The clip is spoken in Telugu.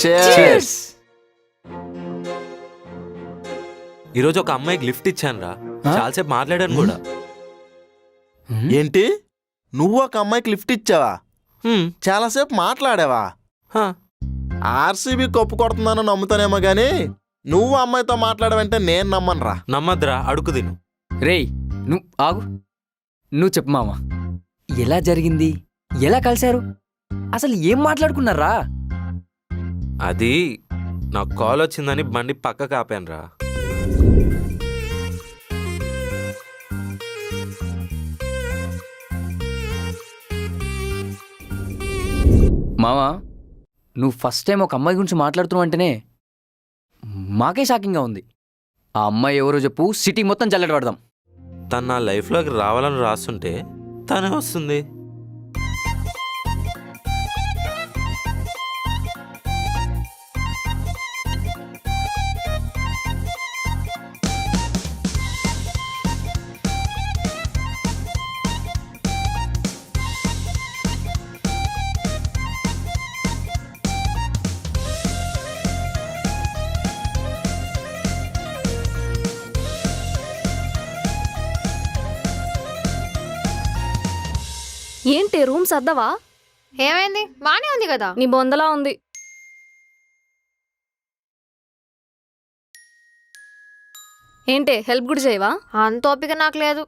Cheers. ఈరోజు ఒక అమ్మాయికి లిఫ్ట్ ఇచ్చాను రా, చాలాసేపు మాట్లాడాను కూడా. ఏంటి, నువ్వు ఒక అమ్మాయికి లిఫ్ట్ ఇచ్చావా? చాలాసేపు మాట్లాడావా? హా. ఆర్సీబీ కప్పు కొడుతున్నాను నమ్ముతానేమో గానీ నువ్వు అమ్మాయితో మాట్లాడవంటే నేను నమ్మనురా. నమ్మద్రా, అడుగు తిను. రేయ్ నువ్వు ఆగు, నువ్వు చెప్పు మామ, ఎలా జరిగింది, ఎలా కలిశారు, అసలు ఏం మాట్లాడుకున్నారా? అది నాకు కాల్ వచ్చిందని బండి పక్కకు ఆపాను రా. మామ, నువ్వు ఫస్ట్ టైం ఒక అమ్మాయి గురించి మాట్లాడుతున్నావు అంటేనే మాకే షాకింగ్గా ఉంది. ఆ అమ్మాయి ఎవరో చెప్పు, సిటీ మొత్తం జల్లెడ పడదాం. తను నా లైఫ్లోకి రావాలని రాస్తుంటే తనే వస్తుంది. ఏంటి రూమ్ సర్దవా? ఏమైంది? బానే ఉంది కదా. నీ బొందలా ఉంది. ఏంటి హెల్ప్ కూడా చేయవా? అంత ఓపిక నాకు లేదు.